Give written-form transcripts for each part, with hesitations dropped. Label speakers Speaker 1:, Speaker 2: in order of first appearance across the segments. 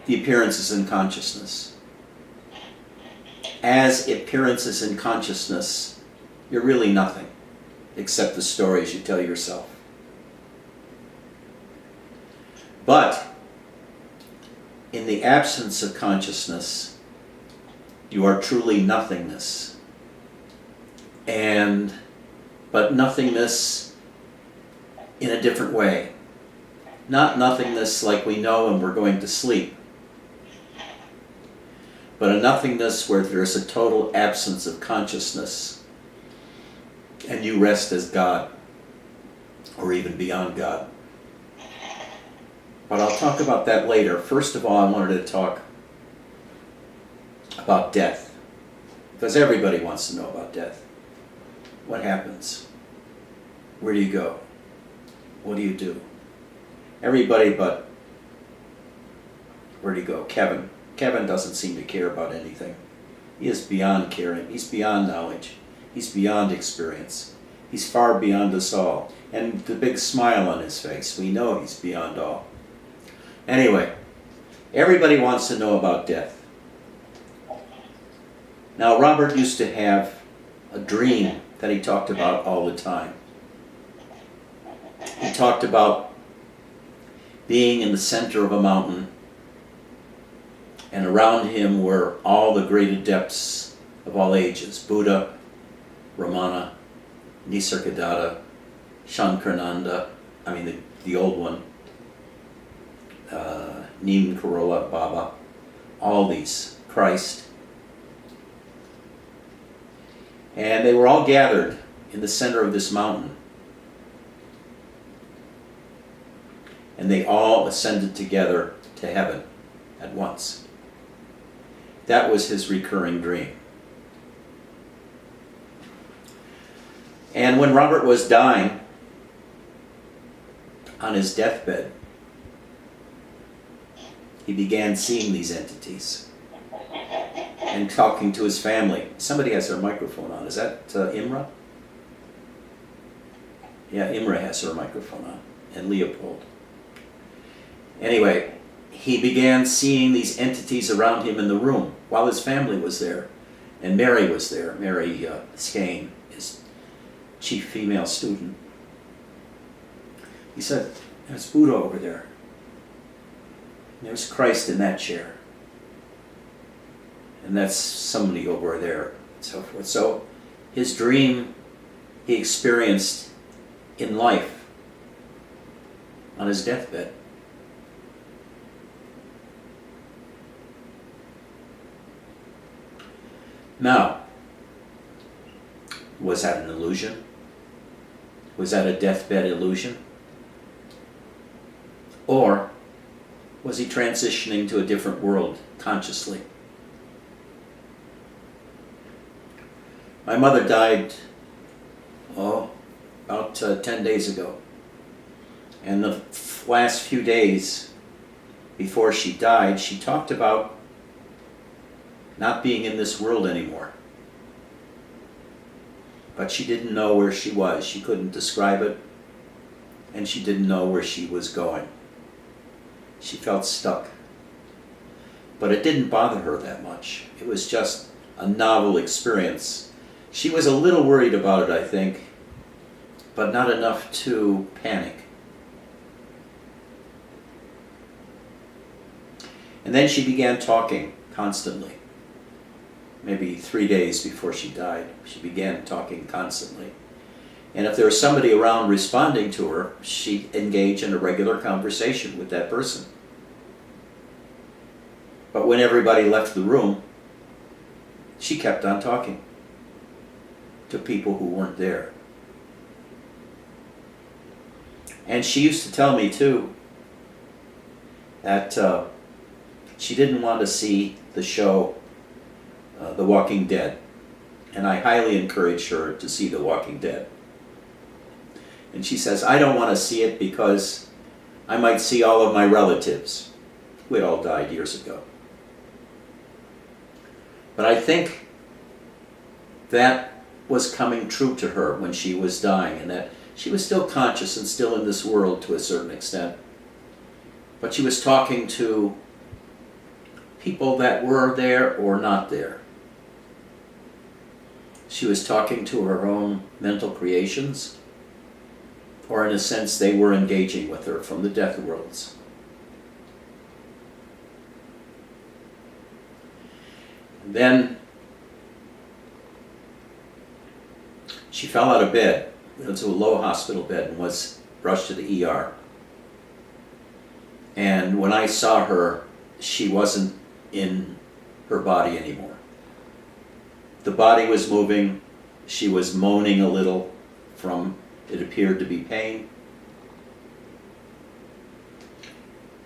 Speaker 1: the appearances in consciousness. As appearances in consciousness, you're really nothing except the stories you tell yourself. But in the absence of consciousness, you are truly nothingness. But nothingness in a different way. Not nothingness like we know when we're going to sleep, but a nothingness where there's a total absence of consciousness and you rest as God, or even beyond God. But I'll talk about that later. First of all, I wanted to talk about death, because everybody wants to know about death. What happens? Where do you go? What do you do? Everybody but, where do you go? Kevin. Kevin doesn't seem to care about anything. He is beyond caring. He's beyond knowledge. He's beyond experience. He's far beyond us all. And the big smile on his face, we know he's beyond all. Anyway, everybody wants to know about death. Now, Robert used to have a dream that he talked about all the time. He talked about being in the center of a mountain, and around him were all the great adepts of all ages: Buddha, Ramana, Nisargadatta, Shankarananda, the old one, Neem Karola Baba, all these, Christ. And they were all gathered in the center of this mountain. And they all ascended together to heaven at once. That was his recurring dream. And when Robert was dying on his deathbed, he began seeing these entities and talking to his family. Somebody has their microphone on. Is that Imra? Yeah, Imra has her microphone on, and Leopold. Anyway, he began seeing these entities around him in the room while his family was there. And Mary was there, Mary Skane, his chief female student. He said, "There's Buddha over there. There's Christ in that chair. And that's somebody over there," and so forth. So his dream he experienced in life on his deathbed. Now, was that an illusion? Was that a deathbed illusion? Or was he transitioning to a different world consciously? My mother died, about 10 days ago. And the last few days before she died, she talked about not being in this world anymore. But she didn't know where she was. She couldn't describe it. And she didn't know where she was going. She felt stuck. But it didn't bother her that much. It was just a novel experience. She was a little worried about it, I think, but not enough to panic. And then she began talking constantly. Maybe 3 days before she died, she began talking constantly. And if there was somebody around responding to her, she'd engage in a regular conversation with that person. But when everybody left the room, she kept on talking to people who weren't there. And she used to tell me too that she didn't want to see the show The Walking Dead. And I highly encouraged her to see The Walking Dead. And she says, "I don't want to see it because I might see all of my relatives who had all died years ago." But I think that was coming true to her when she was dying, and that she was still conscious and still in this world to a certain extent. But she was talking to people that were there or not there. She was talking to her own mental creations, or in a sense they were engaging with her from the Netherworlds. And then she fell out of bed, went into a low hospital bed and was rushed to the ER. And when I saw her, she wasn't in her body anymore. The body was moving, she was moaning a little from, it appeared to be pain.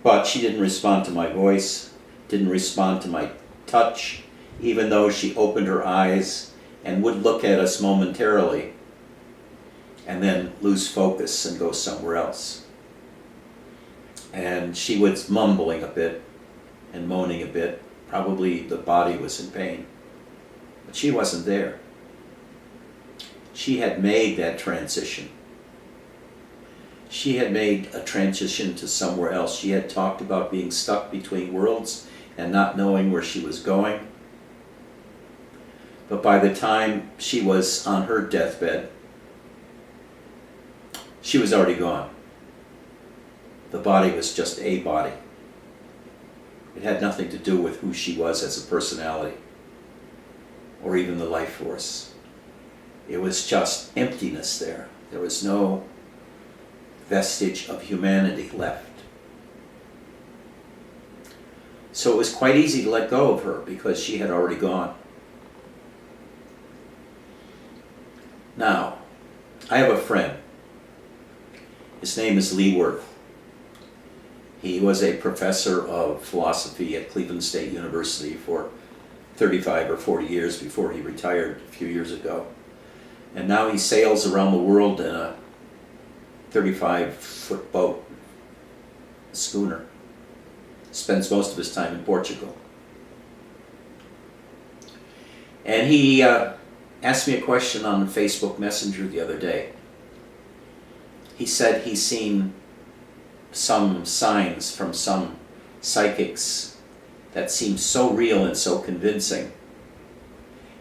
Speaker 1: But she didn't respond to my voice, didn't respond to my touch, even though she opened her eyes and would look at us momentarily and then lose focus and go somewhere else. And she was mumbling a bit and moaning a bit. Probably the body was in pain. But she wasn't there. She had made that transition. She had made a transition to somewhere else. She had talked about being stuck between worlds and not knowing where she was going. But by the time she was on her deathbed, she was already gone. The body was just a body. It had nothing to do with who she was as a personality, or even the life force. It was just emptiness there. There was no vestige of humanity left. So it was quite easy to let go of her because she had already gone. Now, I have a friend. His name is Lee Worth. He was a professor of philosophy at Cleveland State University for 35 or 40 years before he retired a few years ago. And now he sails around the world in a 35-foot boat, schooner. Spends most of his time in Portugal. And he asked me a question on Facebook Messenger the other day. He said he's seen some signs from some psychics that seem so real and so convincing.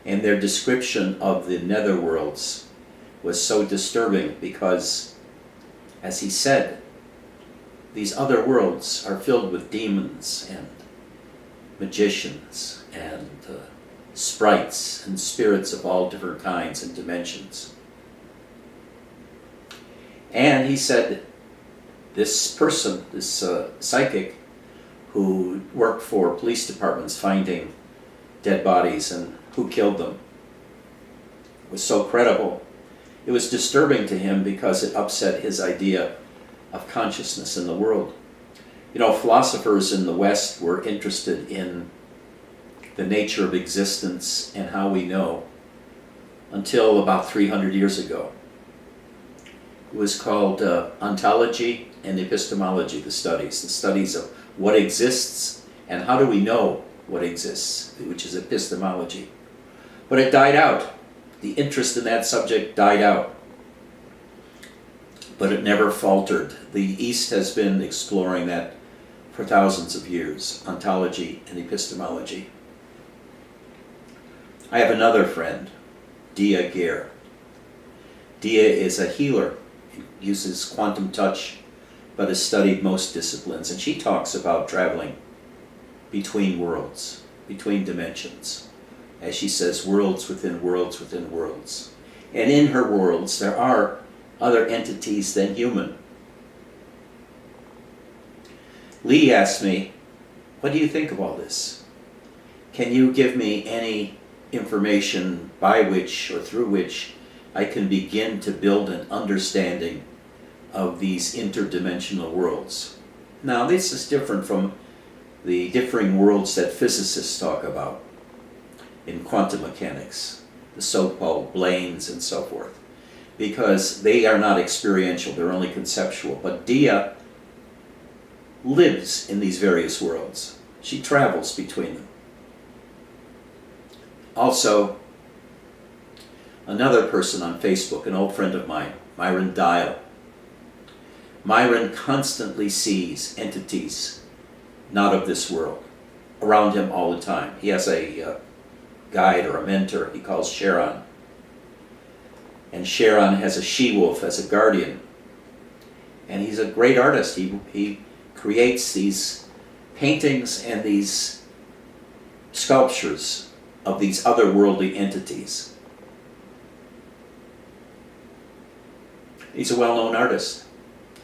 Speaker 1: And their description of the Netherworlds was so disturbing because, as he said, these other worlds are filled with demons and magicians and sprites and spirits of all different kinds and dimensions. And he said, this person, this psychic, who worked for police departments finding dead bodies and who killed them, was so credible. It was disturbing to him because it upset his idea of consciousness in the world. You know, philosophers in the West were interested in the nature of existence and how we know until about 300 years ago. It was called ontology and epistemology, the studies of what exists and how do we know what exists, which is epistemology. But it died out. The interest in that subject died out. But it never faltered. The East has been exploring that for thousands of years, ontology and epistemology. I have another friend, Dia Gare. Dia is a healer, uses quantum touch, but has studied most disciplines. And she talks about traveling between worlds, between dimensions. As she says, worlds within worlds within worlds. And in her worlds, there are other entities than human. Lee asked me, what do you think of all this? Can you give me any information by which or through which I can begin to build an understanding of these interdimensional worlds? Now, this is different from the differing worlds that physicists talk about in quantum mechanics, the so-called planes and so forth, because they are not experiential, they're only conceptual. But Dia lives in these various worlds. She travels between them. Also, another person on Facebook, an old friend of mine, Myron Dial. Myron constantly sees entities not of this world. around him all the time. He has a guide or a mentor he calls Sharon. And Sharon has a she-wolf as a guardian. And he's a great artist. He creates these paintings and these sculptures of these otherworldly entities. He's a well-known artist.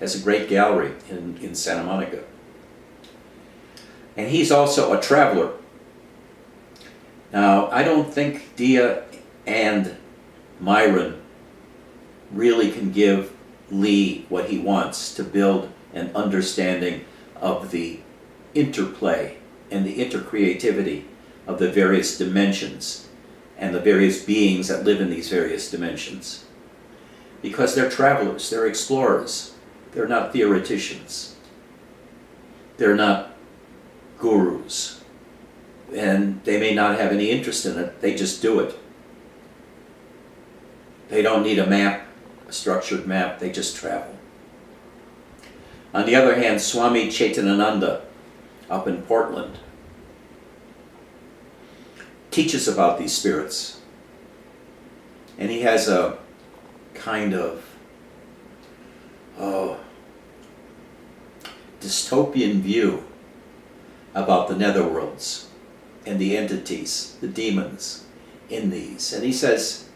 Speaker 1: Has a great gallery in Santa Monica. And he's also a traveler. Now, I don't think Dia and Myron really can give Lee what he wants to build an understanding of the interplay and the intercreativity of the various dimensions and the various beings that live in these various dimensions. Because they're travelers, they're explorers, they're not theoreticians, they're not gurus, and they may not have any interest in it, they just do it. They don't need a map, a structured map, they just travel. On the other hand, Swami Chaitananda up in Portland teaches about these spirits, and he has a kind of dystopian view about the Netherworlds and the entities, the demons in these. And he says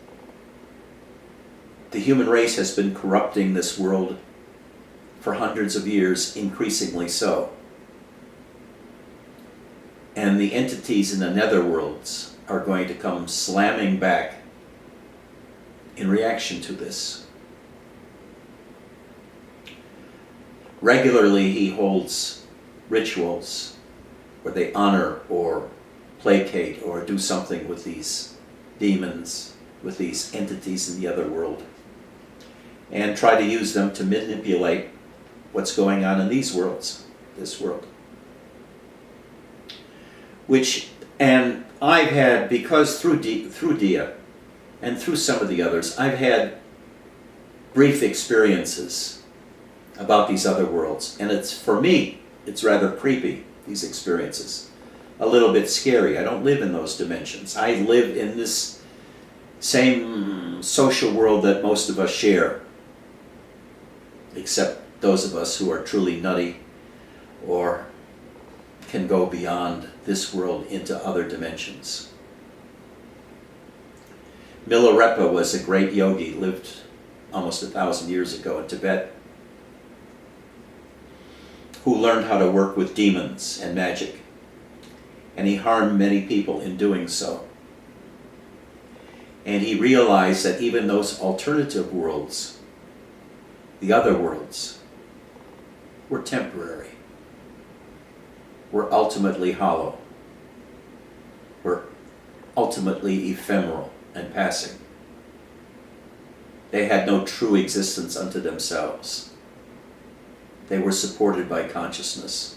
Speaker 1: the human race has been corrupting this world for hundreds of years, increasingly so. And the entities in the Netherworlds are going to come slamming back in reaction to this. Regularly he holds rituals where they honor or placate or do something with these demons, with these entities in the other world, and try to use them to manipulate what's going on in these worlds, this world. And I've had, because through Dia and through some of the others, I've had brief experiences about these other worlds. And for me, it's rather creepy, these experiences. A little bit scary. I don't live in those dimensions. I live in this same social world that most of us share, except those of us who are truly nutty or can go beyond this world into other dimensions. Milarepa was a great yogi, lived almost 1,000 years ago in Tibet, who learned how to work with demons and magic, and he harmed many people in doing so. And he realized that even those alternative worlds, the other worlds, were temporary, were ultimately hollow, were ultimately ephemeral and passing. They had no true existence unto themselves. They were supported by consciousness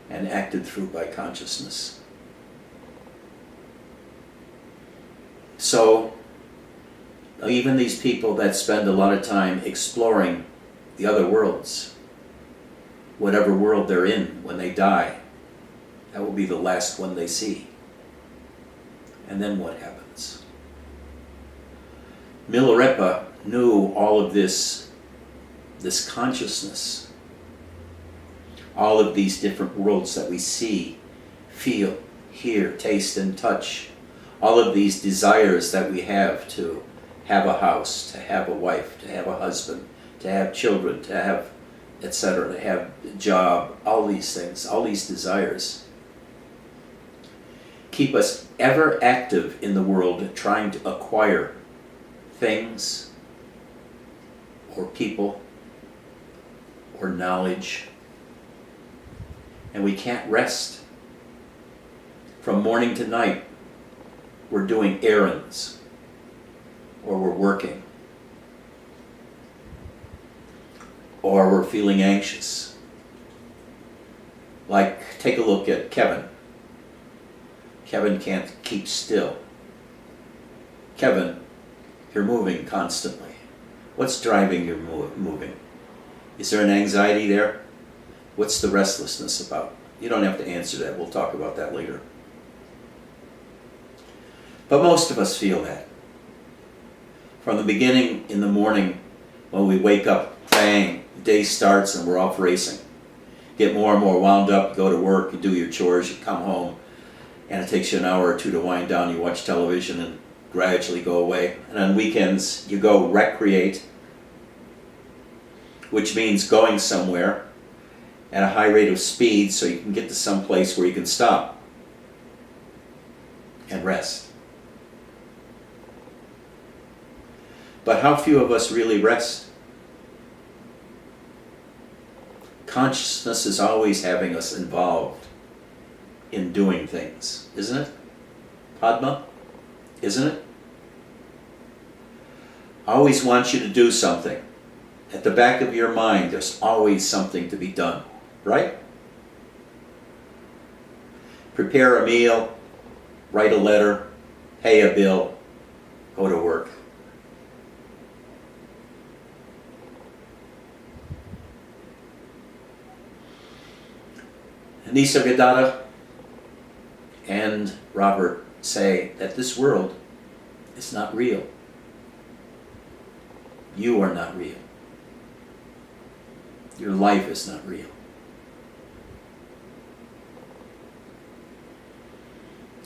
Speaker 1: and acted through by consciousness. So, even these people that spend a lot of time exploring the other worlds, whatever world they're in when they die, that will be the last one they see. And then what happens? Milarepa knew all of this consciousness, all of these different worlds that we see, feel, hear, taste, and touch, all of these desires that we have to have a house, to have a wife, to have a husband, to have children, to have, etc., to have a job, all these things, all these desires keep us ever active in the world, trying to acquire things or people or knowledge. And we can't rest. From morning to night, we're doing errands or we're working or we're feeling anxious. Like, take a look at Kevin. Kevin can't keep still. Kevin, you're moving constantly. What's driving your moving? Is there an anxiety there? What's the restlessness about? You don't have to answer that. We'll talk about that later. But most of us feel that. From the beginning in the morning, when we wake up, bang, the day starts and we're off racing. Get more and more wound up, go to work, you do your chores, you come home, and it takes you an hour or two to wind down. You watch television and gradually go away. And on weekends, you go recreate, which means going somewhere at a high rate of speed so you can get to some place where you can stop and rest. But how few of us really rest? Consciousness is always having us involved in doing things, isn't it? Padma, isn't it? Always wants you to do something. At the back of your mind, there's always something to be done, right? Prepare a meal, write a letter, pay a bill, go to work. Nisargadatta and Robert say that this world is not real. You are not real. Your life is not real.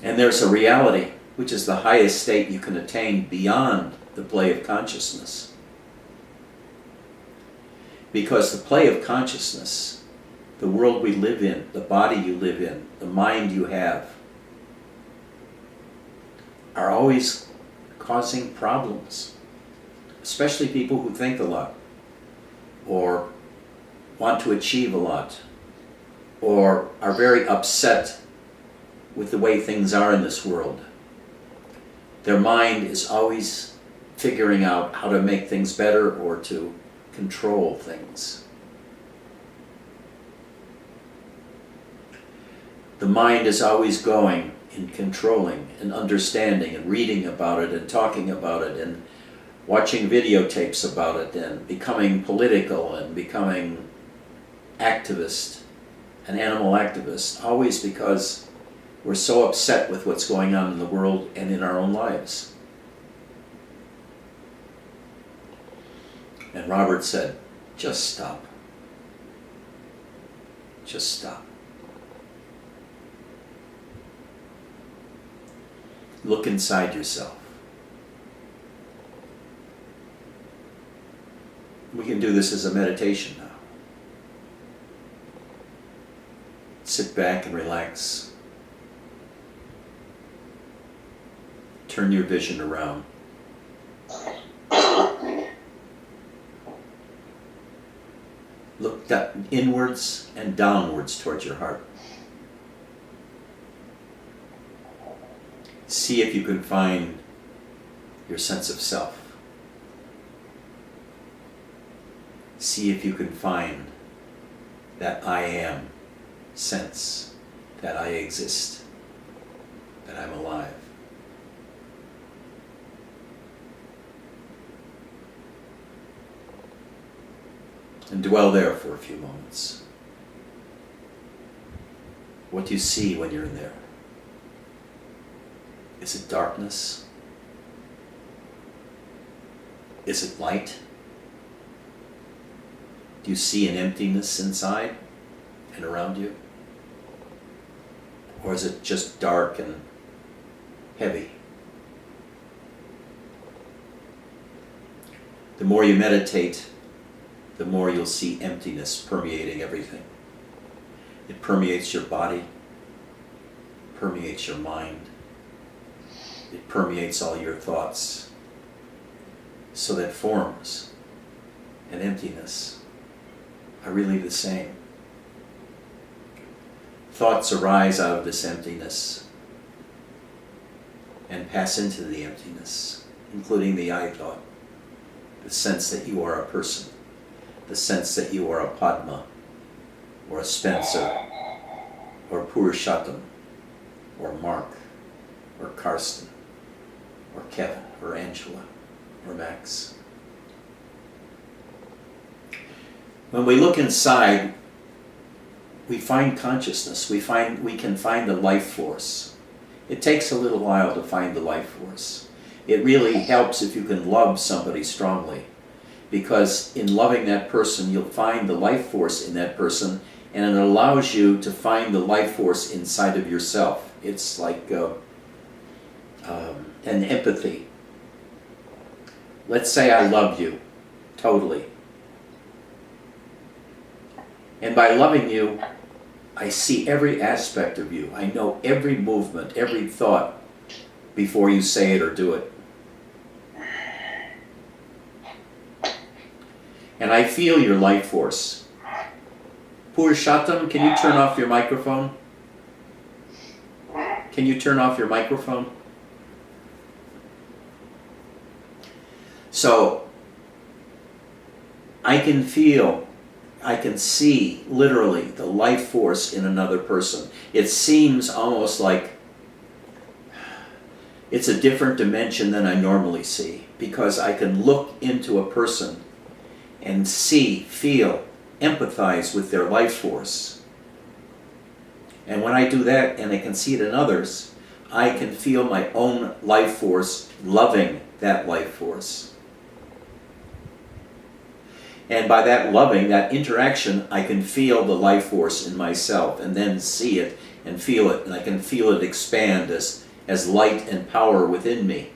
Speaker 1: And there's a reality, which is the highest state you can attain beyond the play of consciousness. Because the play of consciousness, the world we live in, the body you live in, the mind you have, are always causing problems. Especially people who think a lot, or want to achieve a lot, or are very upset with the way things are in this world. Their mind is always figuring out how to make things better or to control things. The mind is always going and controlling and understanding and reading about it and talking about it and watching videotapes about it and becoming political and becoming activist, an animal activist, always because we're so upset with what's going on in the world and in our own lives. And Robert said, just stop. Just stop. Look inside yourself. We can do this as a meditation now. Sit back and relax. Turn your vision around. Look inwards and downwards towards your heart. See if you can find your sense of self. See if you can find that I am sense, that I exist, that I'm alive. And dwell there for a few moments. What do you see when you're in there? Is it darkness? Is it light? Do you see an emptiness inside and around you? Or is it just dark and heavy? The more you meditate, the more you'll see emptiness permeating everything. It permeates your body, permeates your mind, it permeates all your thoughts, so that forms and emptiness are really the same. Thoughts arise out of this emptiness and pass into the emptiness, including the I thought, the sense that you are a person, the sense that you are a Padma, or a Spencer, or Purushottam, or Mark, or Karsten, or Kevin, or Angela, or Max. When we look inside, we find consciousness. We can find the life force. It takes a little while to find the life force. It really helps if you can love somebody strongly, because in loving that person, you'll find the life force in that person, and it allows you to find the life force inside of yourself. It's like an empathy. Let's say I love you totally. And by loving you, I see every aspect of you. I know every movement, every thought before you say it or do it. And I feel your life force. Purushottam, can you turn off your microphone? Can you turn off your microphone? So, I can feel, I can see literally the life force in another person. It seems almost like it's a different dimension than I normally see, because I can look into a person and see, feel, empathize with their life force. And when I do that and I can see it in others, I can feel my own life force loving that life force. And by that loving, that interaction, I can feel the life force in myself and then see it and feel it. And I can feel it expand as light and power within me,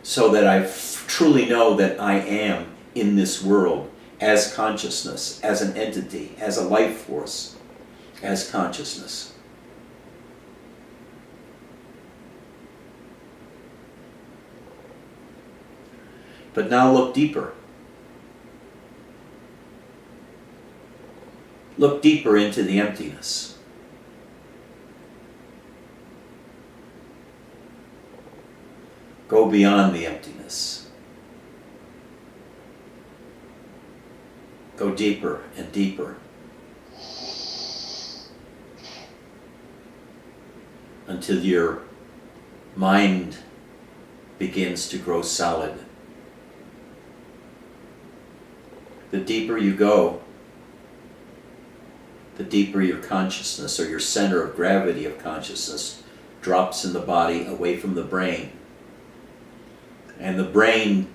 Speaker 1: so that I truly know that I am in this world as consciousness, as an entity, as a life force, as consciousness. But now look deeper. Look deeper into the emptiness. Go beyond the emptiness. Go deeper and deeper until your mind begins to grow solid. The deeper you go, the deeper your consciousness, or your center of gravity of consciousness, drops in the body away from the brain. And the brain,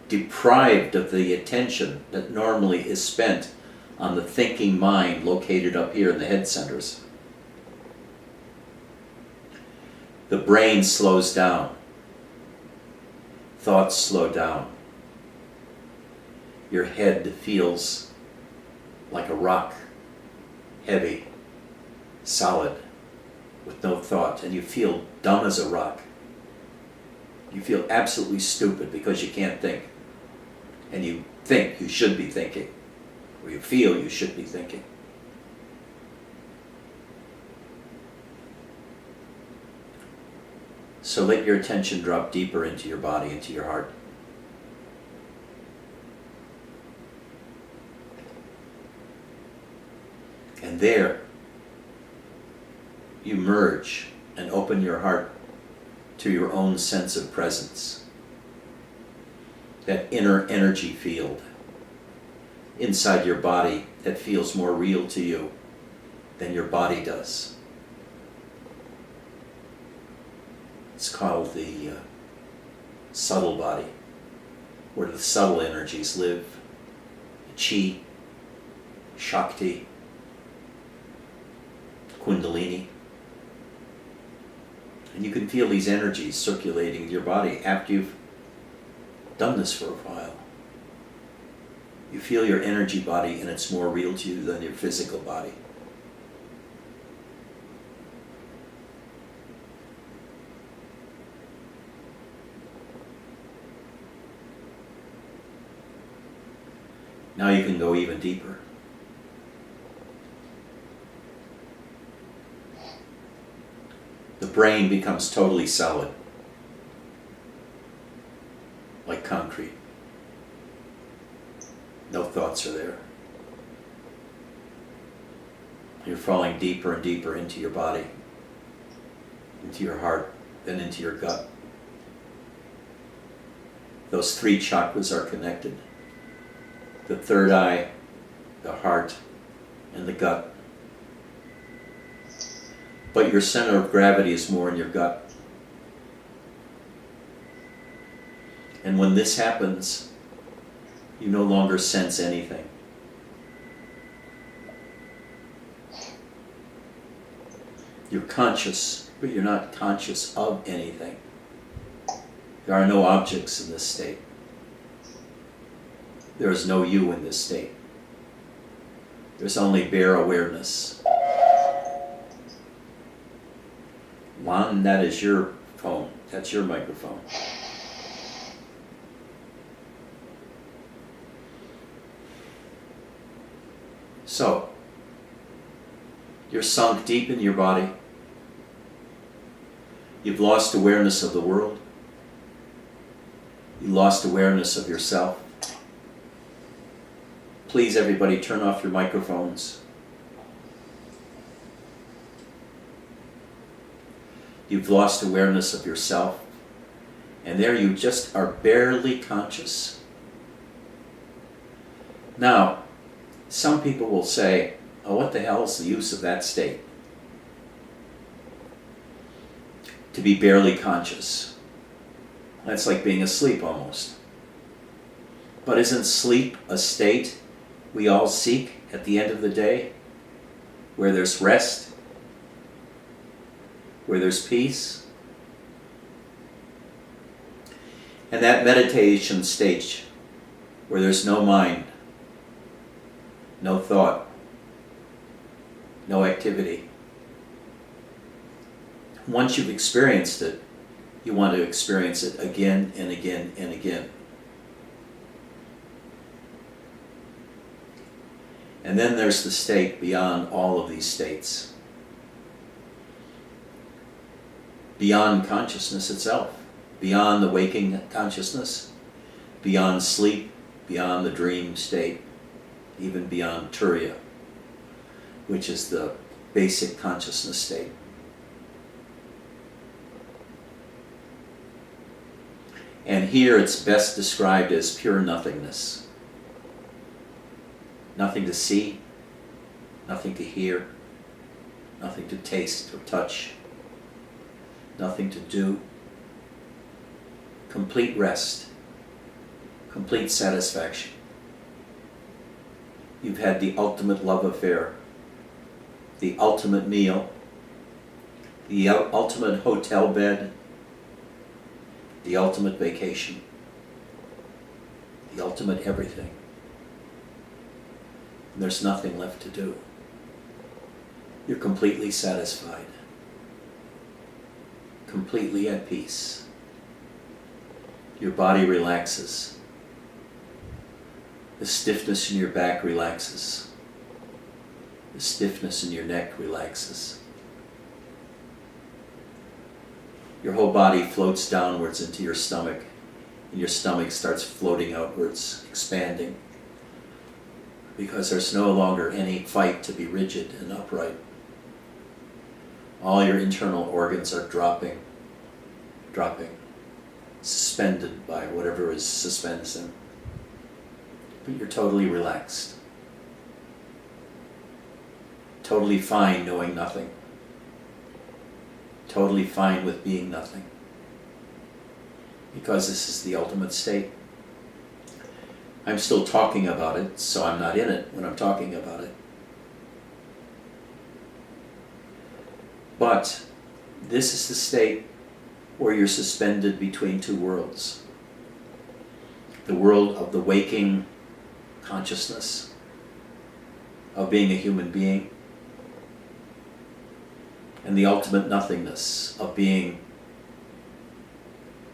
Speaker 1: deprived of the attention that normally is spent on the thinking mind located up here in the head centers, the brain slows down. Thoughts slow down. Your head feels like a rock, heavy, solid, with no thought, and you feel dumb as a rock. You feel absolutely stupid because you can't think. And you think you should be thinking, or you feel you should be thinking. So let your attention drop deeper into your body, into your heart. And there, you merge and open your heart to your own sense of presence. That inner energy field inside your body that feels more real to you than your body does. It's called the subtle body, where the subtle energies live. Chi, Shakti, Kundalini. And you can feel these energies circulating in your body after you've done this for a while. You feel your energy body, and it's more real to you than your physical body. Now you can go even deeper. The brain becomes totally solid, like concrete. No thoughts are there. You're falling deeper and deeper into your body, into your heart, then into your gut. Those three chakras are connected. The third eye, the heart, and the gut. but your center of gravity is more in your gut. And when this happens, you no longer sense anything. You're conscious, but you're not conscious of anything. There are no objects in this state. There is no you in this state. There's only bare awareness. Juan, that is your phone. That's your microphone. So, you're sunk deep in your body. You've lost awareness of the world. You lost awareness of yourself. Please, everybody, turn off your microphones. You've lost awareness of yourself. And there you just are barely conscious. Now, some people will say, oh, what the hell is the use of that state? To be barely conscious. That's like being asleep almost. But isn't sleep a state we all seek at the end of the day? Where there's rest? Where there's peace? And that meditation stage where there's no mind, no thought, no activity. Once you've experienced it, you want to experience it again and again and again. And then there's the state beyond all of these states. Beyond consciousness itself. Beyond the waking consciousness. Beyond sleep. Beyond the dream state. Even beyond Turiya, which is the basic consciousness state. And here it's best described as pure nothingness. Nothing to see, nothing to hear, nothing to taste or touch, nothing to do. Complete rest, complete satisfaction. You've had the ultimate love affair, the ultimate meal, the ultimate hotel bed, the ultimate vacation, the ultimate everything. And there's nothing left to do. You're completely satisfied, completely at peace. Your body relaxes. The stiffness in your back relaxes. The stiffness in your neck relaxes. Your whole body floats downwards into your stomach, and your stomach starts floating outwards, expanding, because there's no longer any fight to be rigid and upright. All your internal organs are dropping, suspended by whatever suspends them. But you're totally relaxed. Totally fine knowing nothing. Totally fine with being nothing. Because this is the ultimate state. I'm still talking about it, so I'm not in it when I'm talking about it. But this is the state where you're suspended between two worlds. The world of the waking consciousness, of being a human being, and the ultimate nothingness of being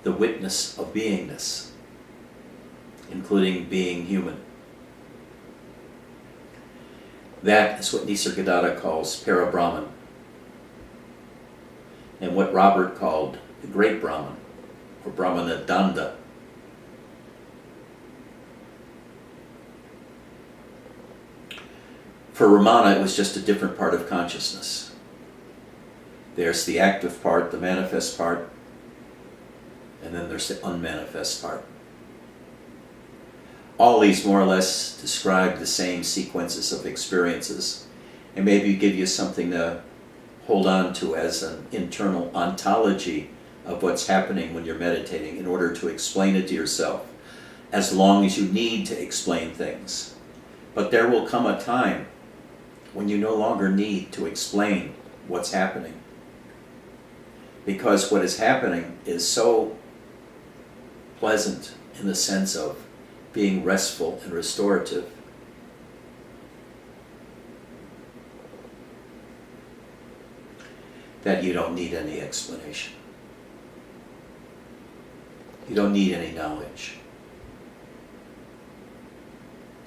Speaker 1: the witness of beingness, including being human. That is what Nisargadatta calls Parabrahman, and what Robert called the Great Brahman, or Brahmana Danda. For Ramana, it was just a different part of consciousness. There's the active part, the manifest part, and then there's the unmanifest part. All these more or less describe the same sequences of experiences, and maybe give you something to hold on to as an internal ontology of what's happening when you're meditating in order to explain it to yourself, as long as you need to explain things. But there will come a time when you no longer need to explain what's happening, because what is happening is so pleasant in the sense of being restful and restorative that you don't need any explanation. You don't need any knowledge.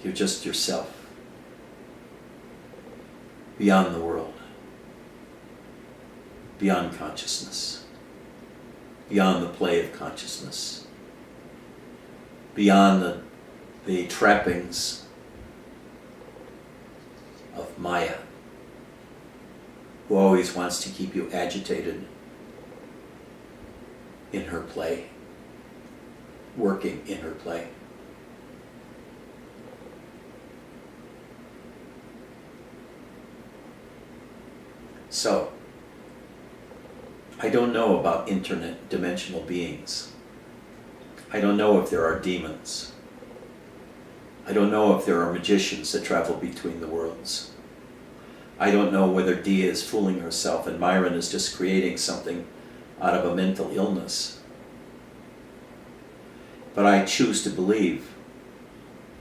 Speaker 1: You're just yourself, beyond the world, beyond consciousness, beyond the play of consciousness, beyond the trappings of Maya, who always wants to keep you agitated in her play, working in her play. So, I don't know about interdimensional beings. I don't know if there are demons. I don't know if there are magicians that travel between the worlds. I don't know whether Dia is fooling herself and Myron is just creating something out of a mental illness. But I choose to believe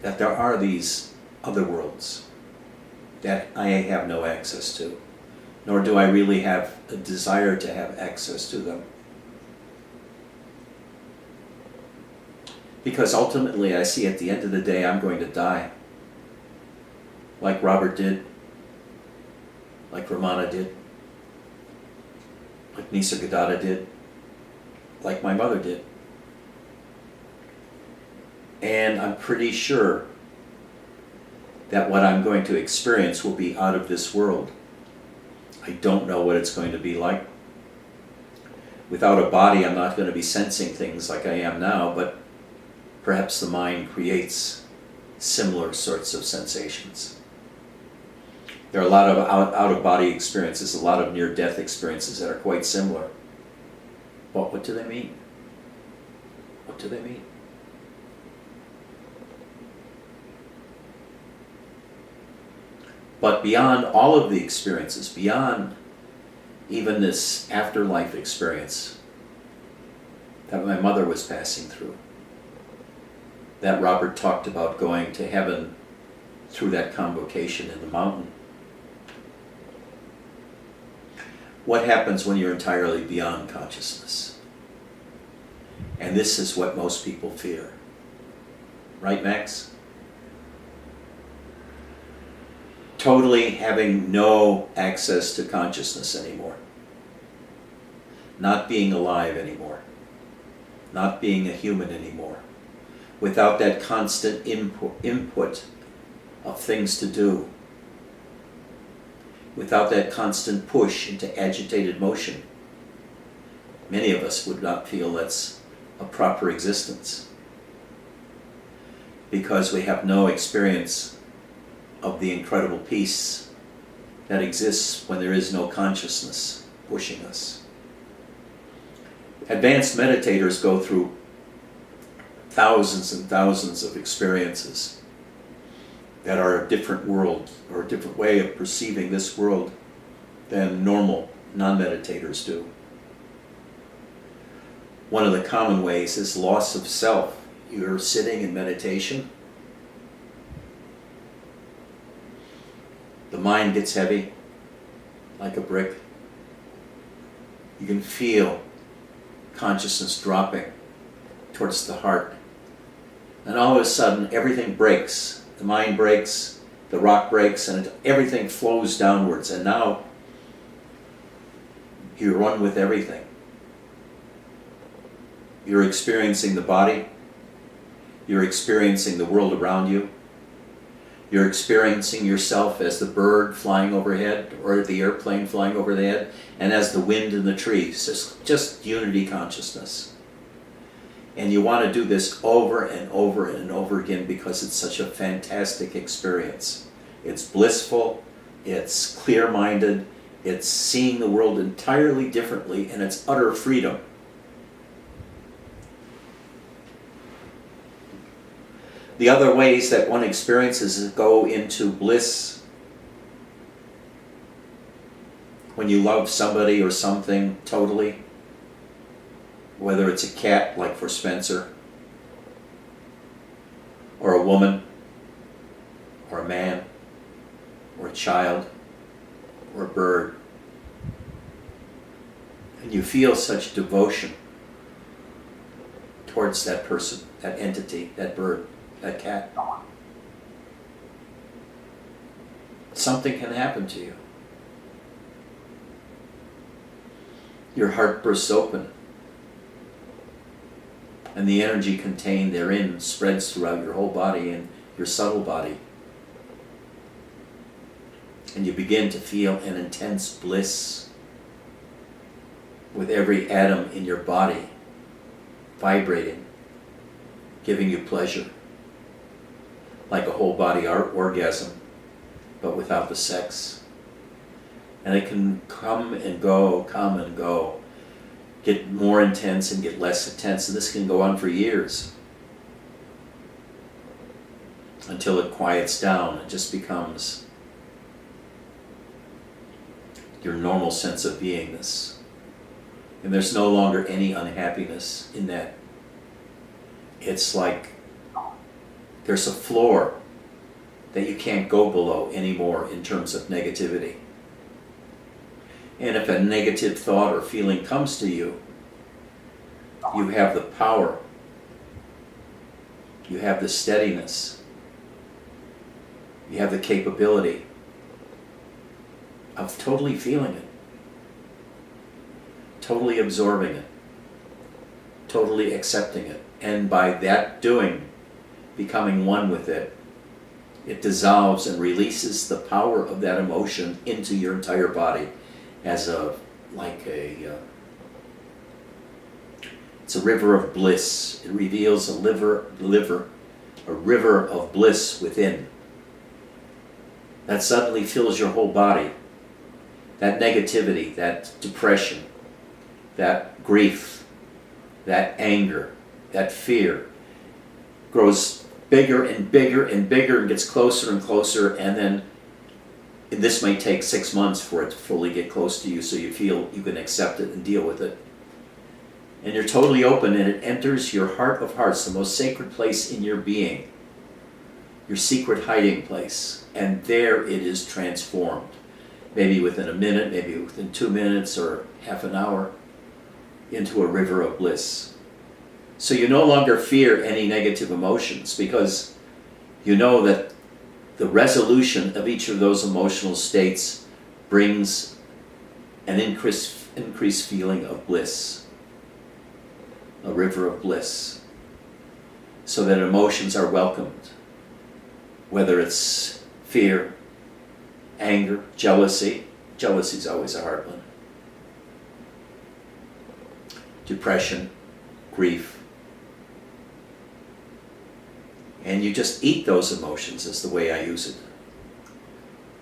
Speaker 1: that there are these other worlds that I have no access to, nor do I really have a desire to have access to them. Because ultimately I see at the end of the day I'm going to die. Like Robert did, like Ramana did, like Nisargadatta did, like my mother did. And I'm pretty sure that what I'm going to experience will be out of this world. I don't know what it's going to be like. Without a body, I'm not going to be sensing things like I am now, but perhaps the mind creates similar sorts of sensations. There are a lot of out-of-body experiences, a lot of near-death experiences that are quite similar. But what do they mean? What do they mean? But beyond all of the experiences, beyond even this afterlife experience that my mother was passing through, that Robert talked about going to heaven through that convocation in the mountain. What happens when you're entirely beyond consciousness? And this is what most people fear. Right, Max? Totally having no access to consciousness anymore. Not being alive anymore. Not being a human anymore. Without that constant input of things to do. Without that constant push into agitated motion. Many of us would not feel that's a proper existence. Because we have no experience of the incredible peace that exists when there is no consciousness pushing us. Advanced meditators go through thousands and thousands of experiences that are a different world or a different way of perceiving this world than normal non-meditators do. One of the common ways is loss of self. You're sitting in meditation. The mind gets heavy, like a brick. You can feel consciousness dropping towards the heart. And all of a sudden, everything breaks. The mind breaks, the rock breaks, and everything flows downwards. And now, you're one with everything. You're experiencing the body. You're experiencing the world around you. You're experiencing yourself as the bird flying overhead or the airplane flying overhead, and as the wind in the trees. Just unity consciousness. And you want to do this over and over and over again because it's such a fantastic experience. It's blissful, it's clear-minded, It's seeing the world entirely differently, and it's utter freedom. The other ways that one experiences is go into bliss. When you love somebody or something totally, whether it's a cat, like for Spencer, or a woman, or a man, or a child, or a bird, and you feel such devotion towards that person, that entity, that bird, that cat, something can happen to you. Your heart bursts open, and the energy contained therein spreads throughout your whole body and your subtle body. And you begin to feel an intense bliss with every atom in your body vibrating, giving you pleasure, like a whole body orgasm, but without the sex. And it can come and go, get more intense and get less intense, and this can go on for years until it quiets down and just becomes your normal sense of beingness. And there's no longer any unhappiness in that. It's like there's a floor that you can't go below anymore in terms of negativity. And if a negative thought or feeling comes to you, you have the power, you have the steadiness, you have the capability of totally feeling it, totally absorbing it, totally accepting it. And by that doing, becoming one with it, it dissolves and releases the power of that emotion into your entire body as it's a river of bliss. It reveals a river of bliss within that suddenly fills your whole body. That negativity, that depression, that grief, that anger, that fear grows bigger and bigger and bigger and gets closer and closer, and then this may take 6 months for it to fully get close to you so you feel you can accept it and deal with it. And you're totally open, and it enters your heart of hearts, the most sacred place in your being, your secret hiding place, and there it is transformed. Maybe within a minute, maybe within 2 minutes or half an hour, into a river of bliss. So you no longer fear any negative emotions, because you know that the resolution of each of those emotional states brings an increased feeling of bliss, a river of bliss, so that emotions are welcomed, whether it's fear, anger, jealousy. Jealousy is always a hard one. Depression, grief. And you just eat those emotions, is the way I use it.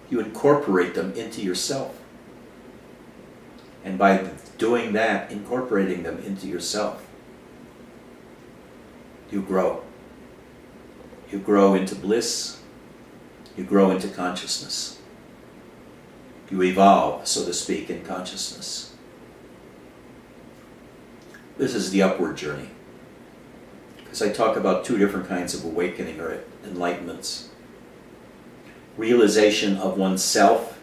Speaker 1: You incorporate them into yourself. And by doing that, incorporating them into yourself, you grow. You grow into bliss. You grow into consciousness. You evolve, so to speak, in consciousness. This is the upward journey. Because I talk about 2 different kinds of awakening or enlightenments. Realization of oneself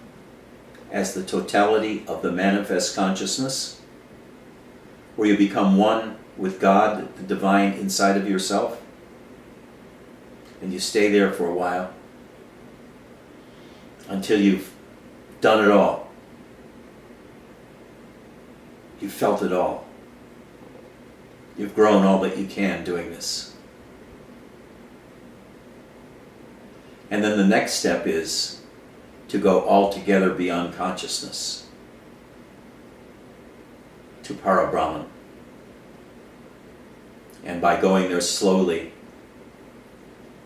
Speaker 1: as the totality of the manifest consciousness, where you become one with God, the divine inside of yourself, and you stay there for a while until you've done it all. You've felt it all. You've grown all that you can doing this. And then the next step is to go altogether beyond consciousness, to Parabrahman. And by going there slowly,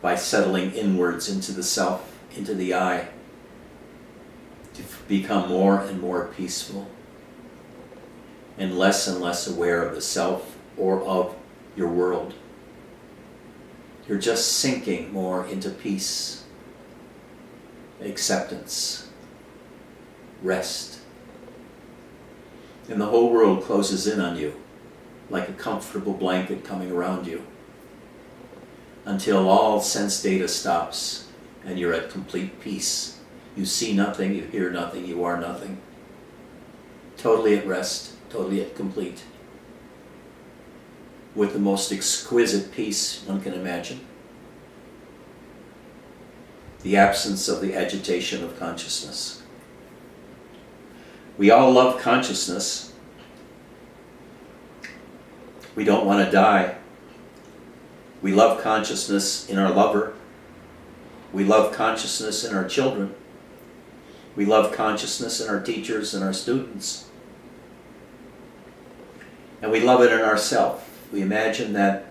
Speaker 1: by settling inwards into the self, into the I, to become more and more peaceful and less aware of the self or of your world. You're just sinking more into peace, acceptance, rest. And the whole world closes in on you like a comfortable blanket coming around you until all sense data stops and you're at complete peace. You see nothing, you hear nothing, you are nothing. Totally at rest, totally at complete. With the most exquisite peace one can imagine. The absence of the agitation of consciousness. We all love consciousness. We don't want to die. We love consciousness in our lover. We love consciousness in our children. We love consciousness in our teachers and our students. And we love it in ourselves. We imagine that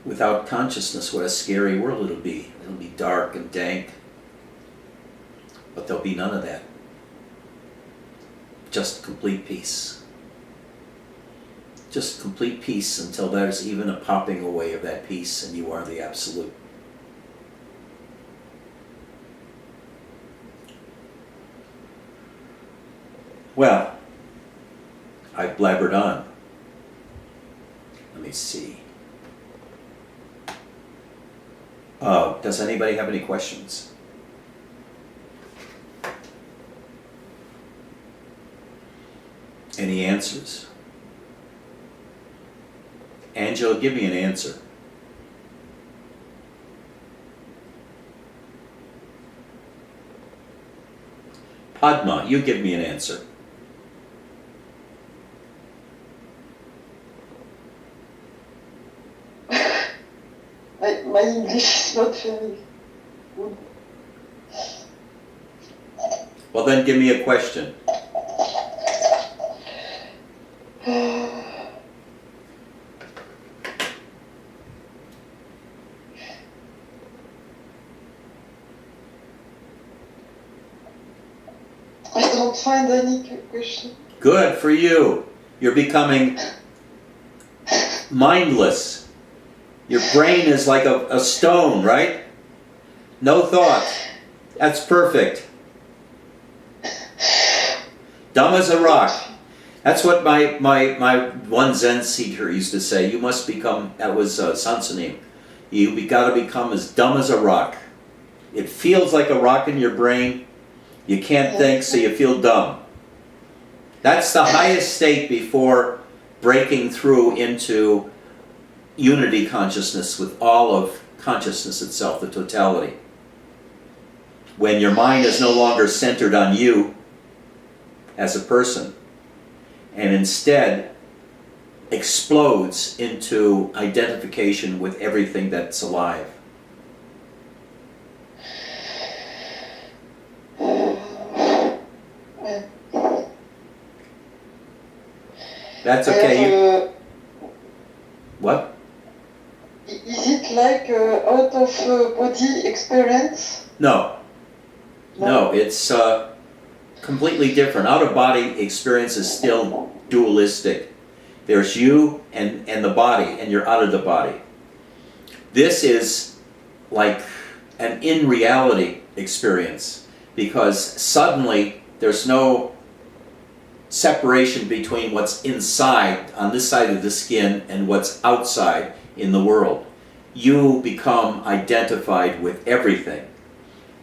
Speaker 1: without consciousness, what a scary world it'll be. It'll be dark and dank. But there'll be none of that. Just complete peace. Just complete peace until there's even a popping away of that peace and you are the Absolute. Well, I blabbered on. Let me see. Does anybody have any questions? Any answers? Angela, give me an answer. Padma, you give me an answer.
Speaker 2: My English is not very good.
Speaker 1: Well, then give me a question.
Speaker 2: I don't find any question.
Speaker 1: Good for you. You're becoming mindless. Your brain is like a stone, right? No thought. That's perfect. Dumb as a rock. That's what my one Zen teacher used to say. You must become, that was Sansanim. You got to become as dumb as a rock. It feels like a rock in your brain. You can't think, so you feel dumb. That's the highest state before breaking through into unity consciousness with all of consciousness itself, the totality. When your mind is no longer centered on you as a person, and instead explodes into identification with everything that's alive. That's okay. What?
Speaker 2: Is it like out of body experience?
Speaker 1: No. No, it's completely different. Out of body experience is still dualistic. There's you and the body, and you're out of the body. This is like an in-reality experience, because suddenly there's no separation between what's inside, on this side of the skin, and what's outside in the world. You become identified with everything.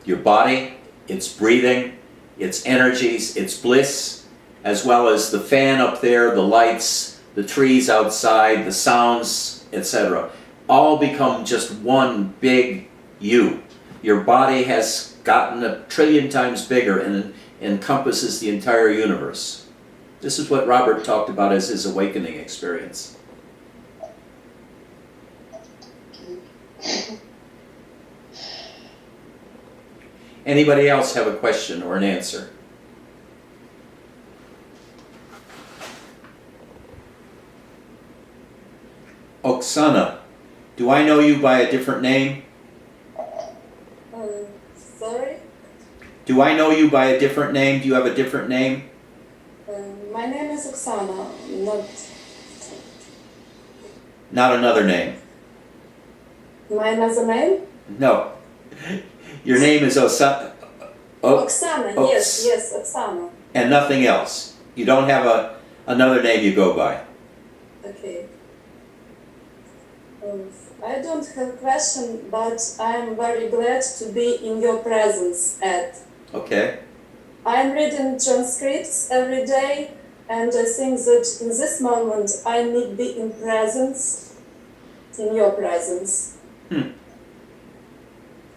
Speaker 1: Your body, its breathing, its energies, its bliss, as well as the fan up there, the lights, the trees outside, the sounds, etc. All become just one big you. Your body has gotten 1 trillion times bigger and encompasses the entire universe. This is what Robert talked about as his awakening experience. Anybody else have a question or an answer? Oksana, do I know you by a different name?
Speaker 3: Sorry?
Speaker 1: Do I know you by a different name? Do you have a different name?
Speaker 3: My name is Oksana, not
Speaker 1: Not another name.
Speaker 3: my another name.
Speaker 1: No. Your name is
Speaker 3: Oksana, yes, Oksana.
Speaker 1: and nothing else. You don't have another name you go by.
Speaker 3: Okay. I don't have question, but I am very glad to be in your presence, Ed.
Speaker 1: Okay.
Speaker 3: I am reading transcripts every day, and I think that in this moment I need be in presence, in your presence.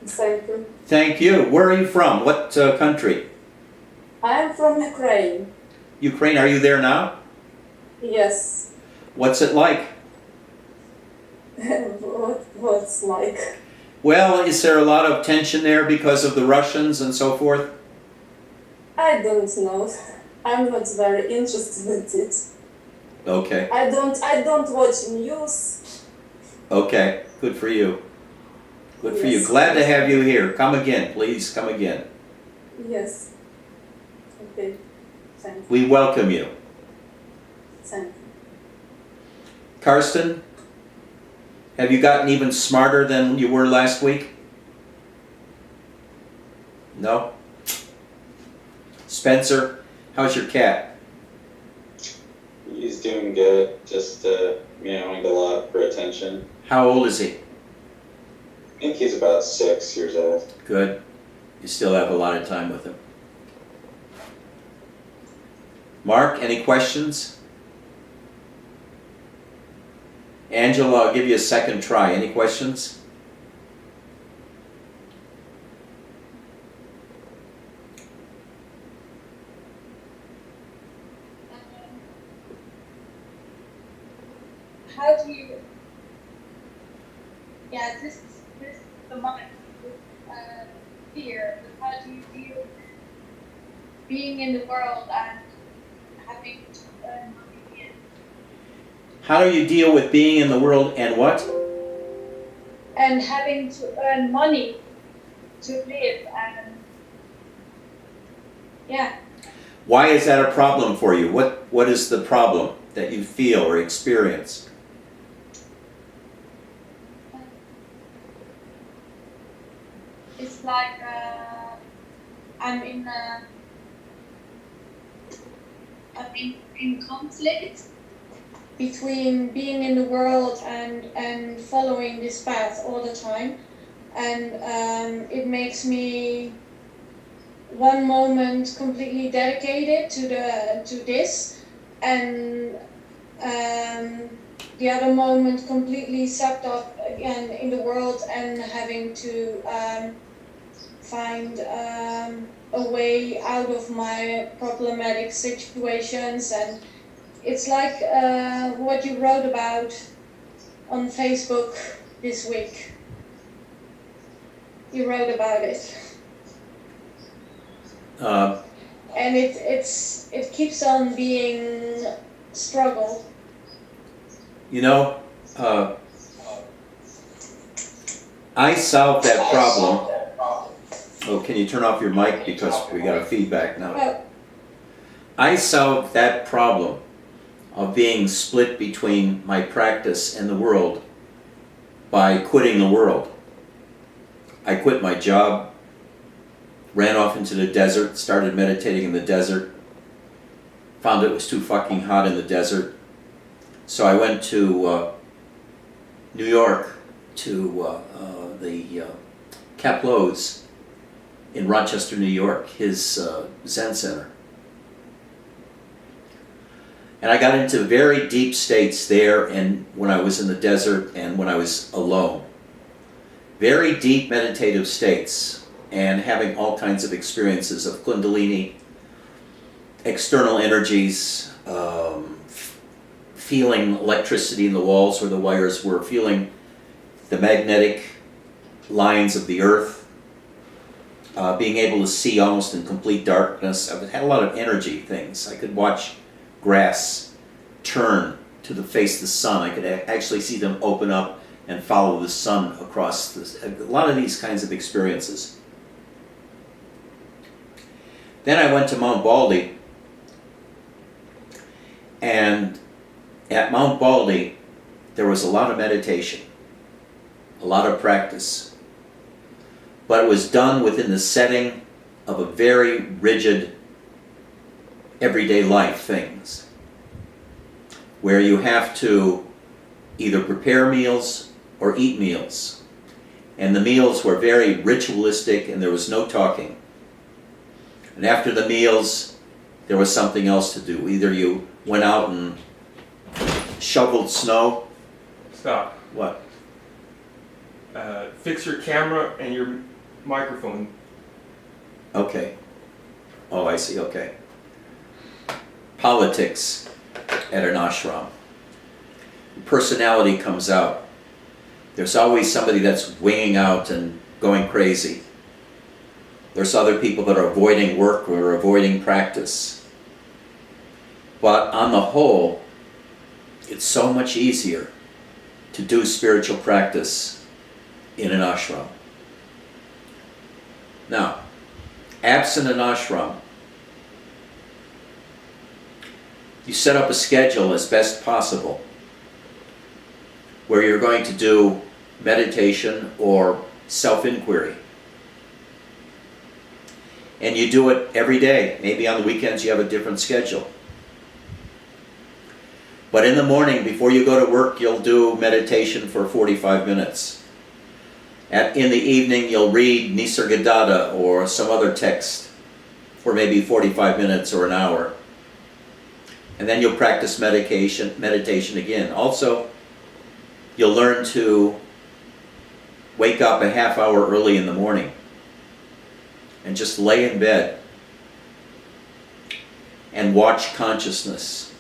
Speaker 3: Thank you.
Speaker 1: Thank you. Where are you from? What country?
Speaker 3: I am from Ukraine.
Speaker 1: Ukraine. Are you there now?
Speaker 3: Yes.
Speaker 1: What's it like?
Speaker 3: What's like?
Speaker 1: Well, is there a lot of tension there because of the Russians and so forth?
Speaker 3: I don't know. I'm not very interested in it.
Speaker 1: Okay.
Speaker 3: I don't watch news.
Speaker 1: Okay. Good for you. Good for you.
Speaker 3: Yes.
Speaker 1: Glad to have you here. Come again, please. Come again.
Speaker 3: Yes. Okay. Thank you.
Speaker 1: We welcome you.
Speaker 3: Thank you.
Speaker 1: Karsten, have you gotten even smarter than you were last week? No? Spencer, how's your cat?
Speaker 4: He's doing good, just meowing a lot for attention.
Speaker 1: How old is he?
Speaker 4: I think he's about 6 years old.
Speaker 1: Good. You still have a lot of time with him. Mark, any questions? Angela, I'll give you a second try. Any questions?
Speaker 5: How do you? Yeah, this is the mind with fear. But how do you deal with being in the world and having to earn money?
Speaker 1: How do you deal with being in the world and what?
Speaker 5: And having to earn money to live and yeah.
Speaker 1: Why is that a problem for you? What is the problem that you feel or experience?
Speaker 5: It's like I'm in conflict between being in the world and following this path all the time, and it makes me one moment completely dedicated to this, and the other moment completely sucked up again in the world and having to find a way out of my problematic situations. And it's like what you wrote about on Facebook this week. You wrote about it. And it keeps on being struggle.
Speaker 1: You know, I solved that problem. Oh, can you turn off your mic because we got a feedback now?
Speaker 5: Oh,
Speaker 1: I solved that problem of being split between my practice and the world by quitting the world. I quit my job, ran off into the desert, started meditating in the desert, found it was too fucking hot in the desert. So I went to New York to the Kaplows in Rochester, New York, his Zen center. And I got into very deep states there, and when I was in the desert and when I was alone. Very deep meditative states, and having all kinds of experiences of Kundalini, external energies, feeling electricity in the walls where the wires were, feeling the magnetic lines of the earth, being able to see almost in complete darkness. I had a lot of energy things. I could watch grass turn to the face of the sun. I could actually see them open up and follow the sun across a lot of these kinds of experiences. Then I went to Mount Baldy, and at Mount Baldy there was a lot of meditation, a lot of practice, but it was done within the setting of a very rigid everyday life things, where you have to either prepare meals or eat meals. And the meals were very ritualistic and there was no talking. And after the meals, there was something else to do. Either you went out and shoveled snow.
Speaker 6: Stop.
Speaker 1: What?
Speaker 6: Fix your camera and your microphone.
Speaker 1: Okay. Oh, I see, okay. Politics at an ashram. Personality comes out. There's always somebody that's winging out and going crazy. There's other people that are avoiding work or avoiding practice. But on the whole, it's so much easier to do spiritual practice in an ashram. Now, absent an ashram, you set up a schedule as best possible where you're going to do meditation or self-inquiry. And you do it every day. Maybe on the weekends you have a different schedule. But in the morning, before you go to work, you'll do meditation for 45 minutes. In the evening, you'll read Nisargadatta or some other text for maybe 45 minutes or an hour. And then you'll practice meditation again. Also, you'll learn to wake up a half hour early in the morning and just lay in bed and watch consciousness.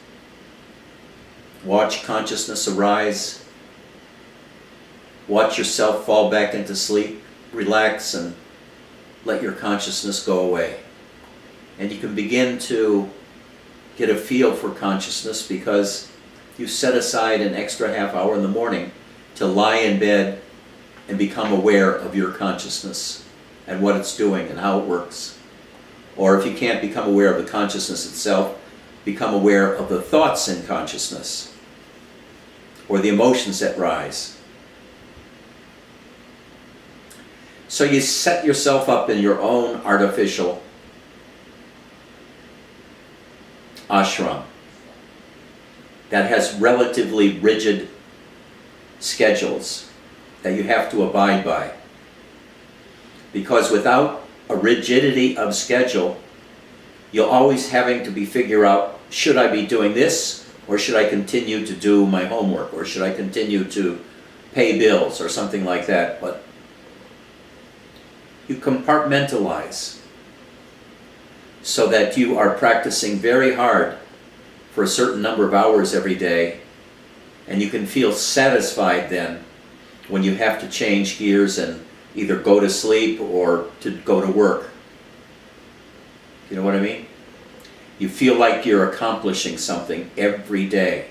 Speaker 1: Watch consciousness arise. Watch yourself fall back into sleep. Relax and let your consciousness go away. And you can begin to get a feel for consciousness because you set aside an extra half hour in the morning to lie in bed and become aware of your consciousness and what it's doing and how it works. Or if you can't become aware of the consciousness itself, become aware of the thoughts in consciousness or the emotions that rise. So you set yourself up in your own artificial ashram that has relatively rigid schedules that you have to abide by. Because without a rigidity of schedule, you're always having to figure out, should I be doing this, or should I continue to do my homework, or should I continue to pay bills, or something like that. But you compartmentalize so that you are practicing very hard for a certain number of hours every day, and you can feel satisfied then when you have to change gears and either go to sleep or to go to work. You know what I mean? You feel like you're accomplishing something every day.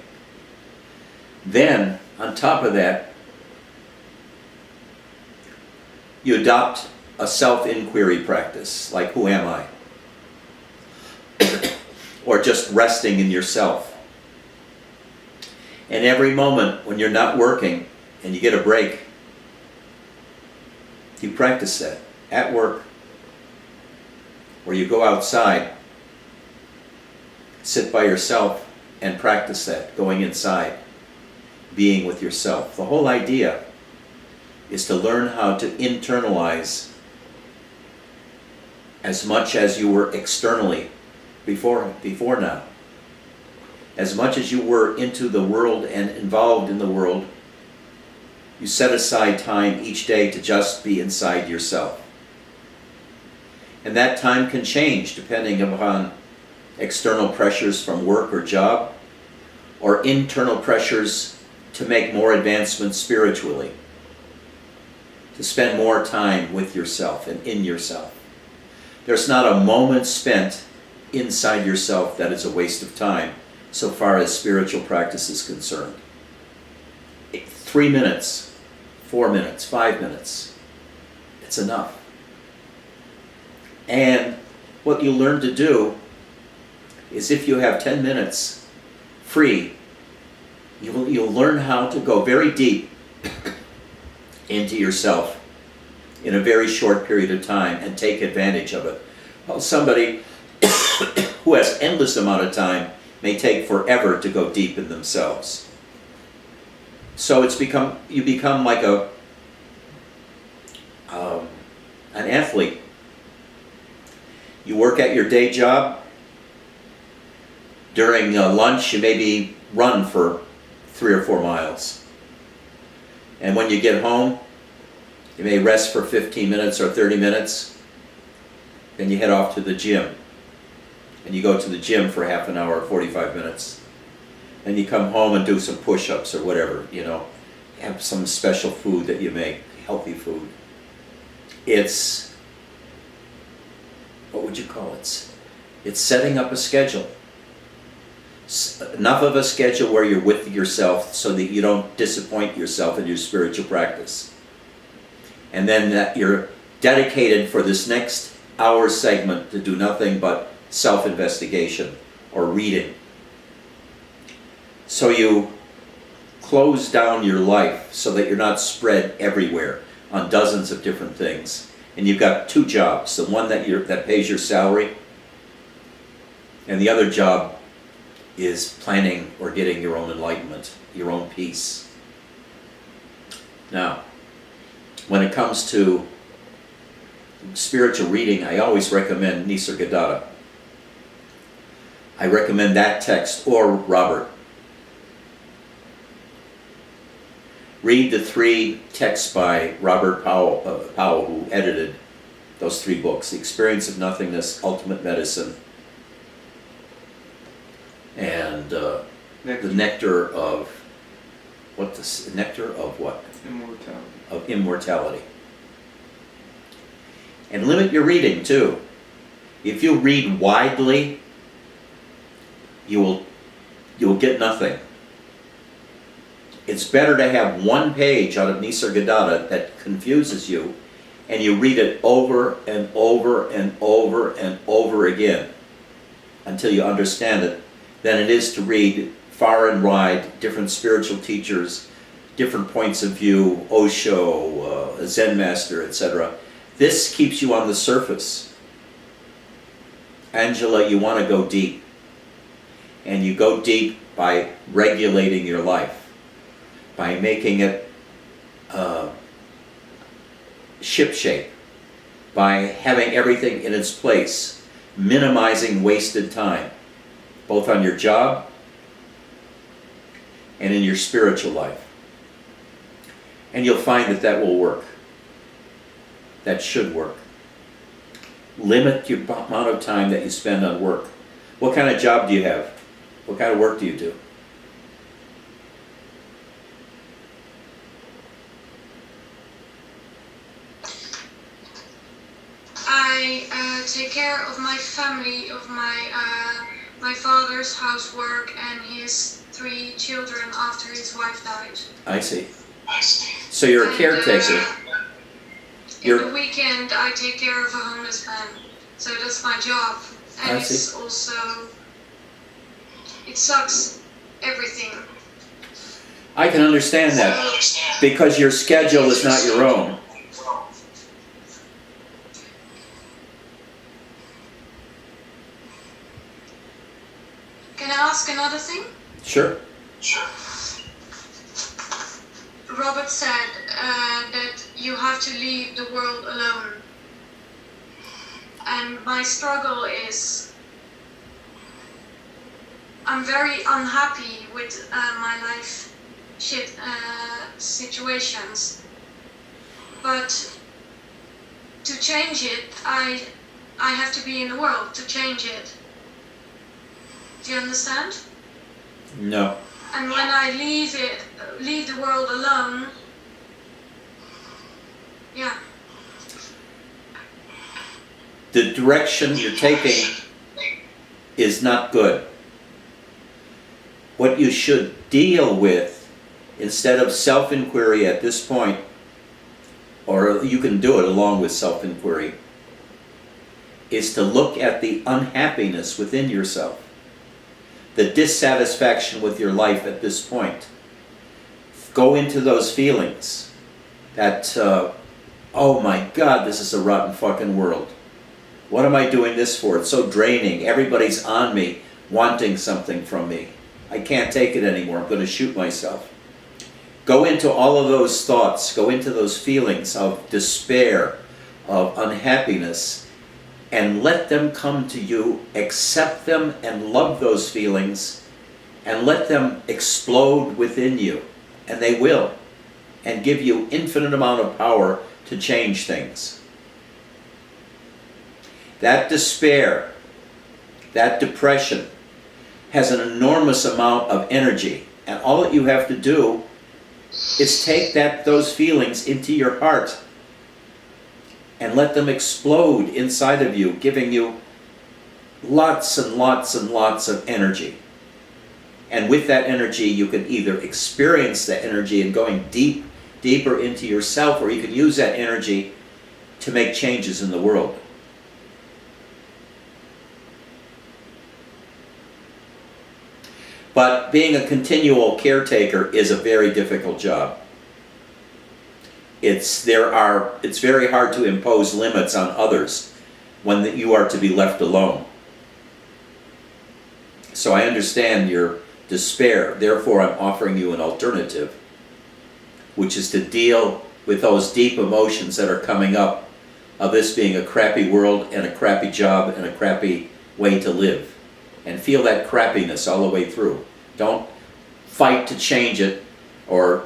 Speaker 1: Then, on top of that, you adopt a self-inquiry practice, like who am I? Or just resting in yourself. And every moment when you're not working and you get a break, you practice that at work, or you go outside, sit by yourself and practice that, going inside, being with yourself. The whole idea is to learn how to internalize as much as you were externally before now. As much as you were into the world and involved in the world, you set aside time each day to just be inside yourself. And that time can change depending upon external pressures from work or job, or internal pressures to make more advancements spiritually, to spend more time with yourself and in yourself. There's not a moment spent inside yourself that is a waste of time so far as spiritual practice is concerned. 3 minutes, 4 minutes, 5 minutes, it's enough. And what you learn to do is if you have 10 minutes free, you'll learn how to go very deep into yourself in a very short period of time and take advantage of it. Well, somebody who has endless amount of time may take forever to go deep in themselves. So you become like an athlete. You work at your day job. During lunch, you maybe run for 3 or 4 miles. And when you get home, you may rest for 15 minutes or 30 minutes. Then you head off to the gym. And you go to the gym for half an hour or 45 minutes. Then you come home and do some push-ups or whatever, have some special food that you make, healthy food. It's, what would you call it? It's setting up a schedule. Enough of a schedule where you're with yourself so that you don't disappoint yourself in your spiritual practice. And then that you're dedicated for this next hour segment to do nothing but self-investigation or reading. So you close down your life so that you're not spread everywhere on dozens of different things. And you've got 2 jobs, the one that pays your salary, and the other job is planning or getting your own enlightenment, your own peace. Now, when it comes to spiritual reading, I always recommend Nisargadatta. I recommend that text or Robert. Read the 3 texts by Robert Powell, who edited those 3 books: The Experience of Nothingness, Ultimate Medicine, and the Nectar of what? Nectar of what?
Speaker 6: Immortality.
Speaker 1: Of immortality. And limit your reading too. If you read widely, you will get nothing. It's better to have 1 page out of Nisargadatta that confuses you, and you read it over and over and over and over again until you understand it, than it is to read far and wide different spiritual teachers, different points of view, Osho, a Zen master, etc. This keeps you on the surface. Angela, you want to go deep. And you go deep by regulating your life, by making it shipshape, by having everything in its place, minimizing wasted time, both on your job and in your spiritual life. And you'll find that that will work. That should work. Limit your amount of time that you spend on work. What kind of job do you have? What kind of work do you do?
Speaker 5: I take care of my family, of my father's housework and his 3 children after his wife died.
Speaker 1: I see. So you're a caretaker.
Speaker 5: In the weekend, I take care of a homeless man. So that's my job. And it's also, it sucks everything.
Speaker 1: I can understand that because your schedule is not your own.
Speaker 5: Can I ask another thing?
Speaker 1: Sure.
Speaker 5: Robert said that you have to leave the world alone. And my struggle is, I'm very unhappy with my life situations. But to change it, I have to be in the world to change it. Do you understand?
Speaker 1: No.
Speaker 5: And when I leave the world alone, yeah.
Speaker 1: The direction you're taking is not good. What you should deal with, instead of self-inquiry at this point, or you can do it along with self-inquiry, is to look at the unhappiness within yourself, the dissatisfaction with your life at this point. Go into those feelings that, oh my God, this is a rotten fucking world. What am I doing this for? It's so draining. Everybody's on me, wanting something from me. I can't take it anymore. I'm going to shoot myself. Go into all of those thoughts. Go into those feelings of despair, of unhappiness, and let them come to you. Accept them and love those feelings, and let them explode within you. And they will. And give you infinite amount of power to change things. That despair, that depression, has an enormous amount of energy. And all that you have to do is take those feelings into your heart and let them explode inside of you, giving you lots and lots and lots of energy. And with that energy, you can either experience that energy and going deeper into yourself, or you can use that energy to make changes in the world. But being a continual caretaker is a very difficult job. It's very hard to impose limits on others when you are to be left alone. So I understand your despair. Therefore, I'm offering you an alternative, which is to deal with those deep emotions that are coming up of this being a crappy world and a crappy job and a crappy way to live. And feel that crappiness all the way through. Don't fight to change it, or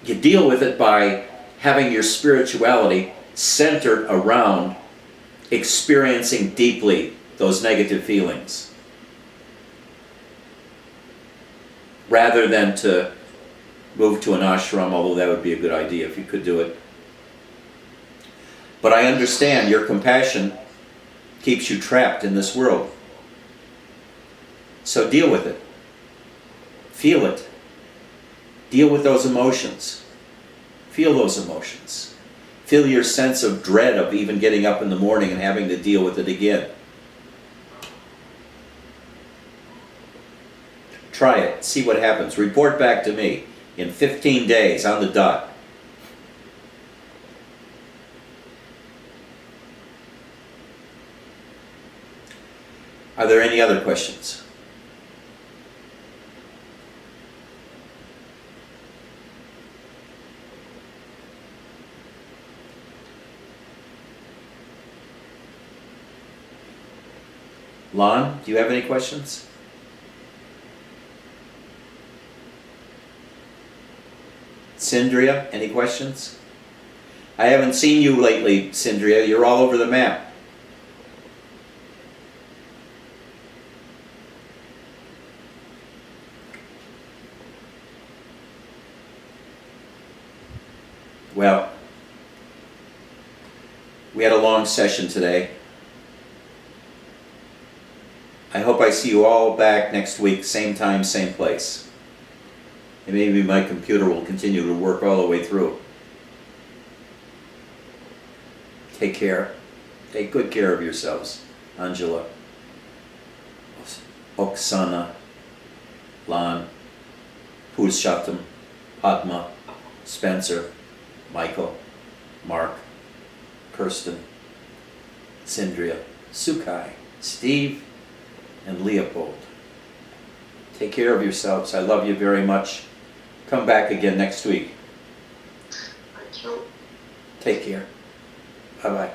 Speaker 1: you deal with it by having your spirituality centered around experiencing deeply those negative feelings, rather than to move to an ashram, although that would be a good idea if you could do it. But I understand your compassion keeps you trapped in this world. So deal with it. Feel it. Deal with those emotions. Feel those emotions. Feel your sense of dread of even getting up in the morning and having to deal with it again. Try it. See what happens. Report back to me in 15 days on the dot. Are there any other questions? Lon, do you have any questions? Cindria, any questions? I haven't seen you lately, Cindria. You're all over the map. Well, we had a long session today. I hope I see you all back next week, same time, same place. And maybe my computer will continue to work all the way through. Take care. Take good care of yourselves. Angela, Oksana, Lan, Purushottam, Padma, Spencer, Michael, Mark, Kirsten, Cindria, Sukai, Steve, and Leopold. Take care of yourselves. I love you very much. Come back again next week.
Speaker 2: Thank you.
Speaker 1: Take care. Bye-bye.